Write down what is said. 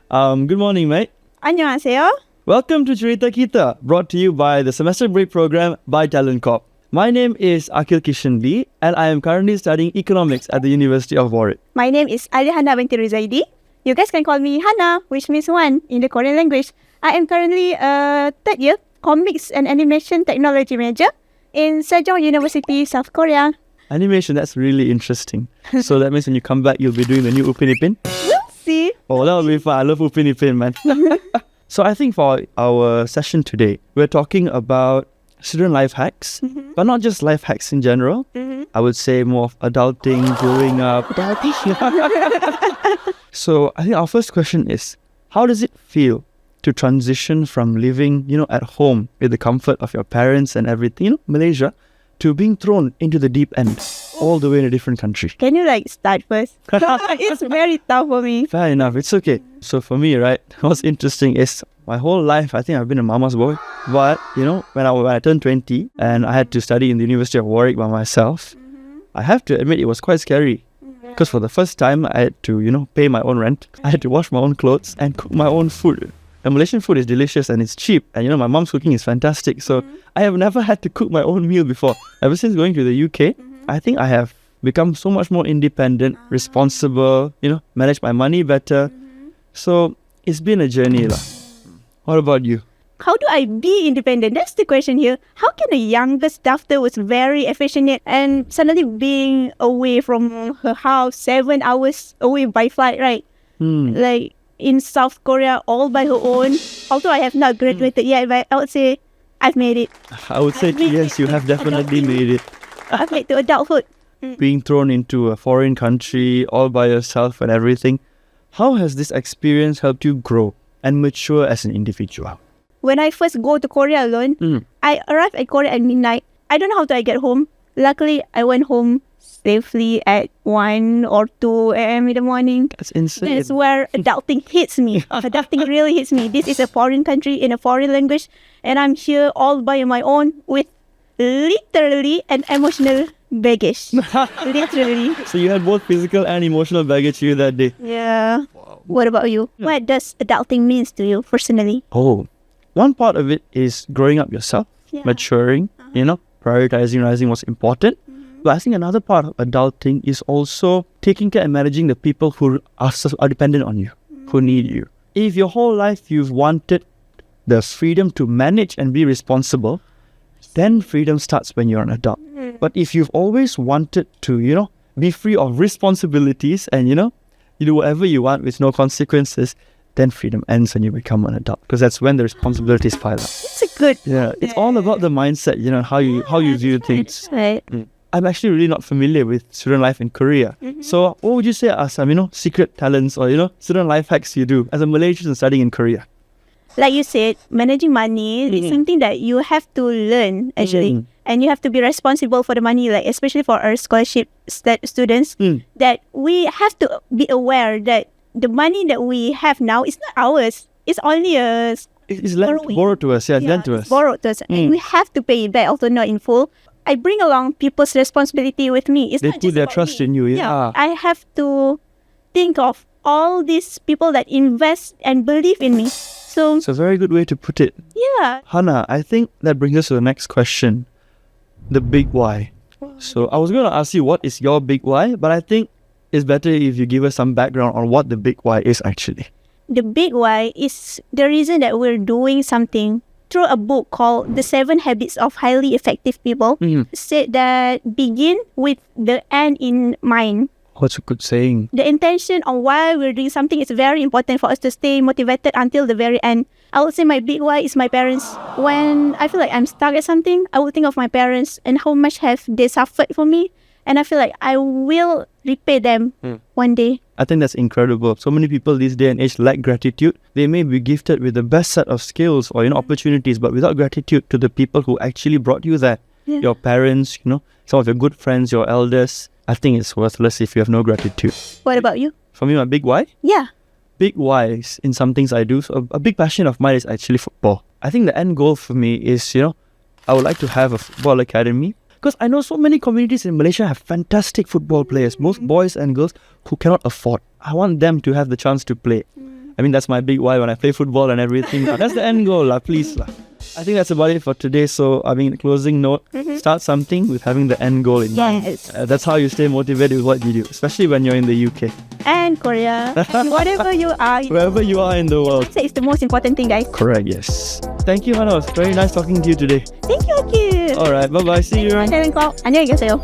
Good morning, mate. 안녕하세요. Welcome to Cherita Kita, brought to you by the Semester Break Program by Talent Corp. My name is Akhil and I am currently studying economics at the University of Warwick. My name is Hana binti Rizaidi. You guys can call me Hana, which means one in the Korean language. I am currently a third year comics and animation technology major in Sejong University, South Korea. Animation, that's really interesting. So that means when you come back, you'll be doing the new Upin Ipin? We'll see. Oh, that'll be fun. I love Upin Ipin, man. So I think for our session today, we're talking about student life hacks, but not just life hacks in general. I would say more of adulting, growing up. So I think our first question is, how does it feel to transition from living, at home with the comfort of your parents and everything, Malaysia, to being thrown into the deep end, all the way in a different country? Can you start first? It's very tough for me. Fair enough, it's okay. So for me, right, what's interesting is my whole life, I think I've been a mama's boy. But, when I turned 20 and I had to study in the University of Warwick by myself, I have to admit it was quite scary. Because for the first time, I had to, pay my own rent. I had to wash my own clothes and cook my own food. And Malaysian food is delicious and it's cheap. And, my mom's cooking is fantastic. So I have never had to cook my own meal before. Ever since going to the UK, I think I have become so much more independent, responsible, manage my money better. So it's been a journey. What about you? How do I be independent? That's the question here. How can a youngest daughter was very affectionate and suddenly being away from her house 7 hours away by flight, right? Like in South Korea, all by her own. Although I have not graduated yet, but I would say I've made it. I would say yes, you have definitely made it. I've made it to adulthood. Being thrown into a foreign country all by yourself and everything. How has this experience helped you grow and mature as an individual? When I first go to Korea alone, I arrived at Korea at midnight. I don't know how I get home. Luckily, I went home safely at 1 or 2 a.m. in the morning. That's insane. That's where adulting hits me. Adulting really hits me. This is a foreign country in a foreign language, and I'm here all by my own with literally an emotional baggage. Literally. So you had both physical and emotional baggage here that day. Yeah. Wow. What about you? What does adulting means to you personally? Oh, one part of it is growing up yourself, maturing, prioritizing, realizing what's important. But I think another part of adulting is also taking care and managing the people who are dependent on you, who need you. If your whole life you've wanted the freedom to manage and be responsible, then freedom starts when you're an adult. But if you've always wanted to, be free of responsibilities and, you do whatever you want with no consequences, then freedom ends when you become an adult, because that's when the responsibilities pile up. It's a good... Yeah, it's all about the mindset, how you view things. Right. I'm actually really not familiar with student life in Korea. So what would you say are some, secret talents or, student life hacks you do as a Malaysian studying in Korea? Like you said, managing money is something that you have to learn, actually. And you have to be responsible for the money, like especially for our scholarship students, that we have to be aware that the money that we have now is not ours. It's only It's borrowed to us, lent to us. It's borrowed to us. And we have to pay it back, although not in full. I bring along people's responsibility with me. They put their trust in you. Yeah. I have to think of all these people that invest and believe in me. So it's a very good way to put it. Yeah. Hana, I think that brings us to the next question. The big why. So I was going to ask you what is your big why, but I think it's better if you give us some background on what the big why is actually. The big why is the reason that we're doing something through a book called The 7 Habits of Highly Effective People. Said that begin with the end in mind. What's a good saying? The intention on why we're doing something is very important for us to stay motivated until the very end. I would say my big why is my parents. When I feel like I'm stuck at something, I would think of my parents and how much have they suffered for me. And I feel like I will repay them one day. I think that's incredible. So many people this day and age lack gratitude. They may be gifted with the best set of skills or opportunities, but without gratitude to the people who actually brought you there. Your parents, some of your good friends, your elders. I think it's worthless if you have no gratitude. What about you? For me, my big why? Yeah. Big whys in some things I do. So a big passion of mine is actually football. I think the end goal for me is, I would like to have a football academy. Because I know so many communities in Malaysia have fantastic football players, both boys and girls, who cannot afford. I want them to have the chance to play. I mean, that's my big why when I play football and everything. That's the end goal, lah, please. Lah. I think that's about it for today. So, I mean, closing note, start something with having the end goal in mind. Yes. That's how you stay motivated with what you do, especially when you're in the UK. And Korea. Whatever you are. Wherever you are in the world. It's the most important thing, guys. Correct, yes. Thank you, Hana. It was very nice talking to you today. Thank you, Akhil. Alright, bye-bye. See you. 안녕히 계세요.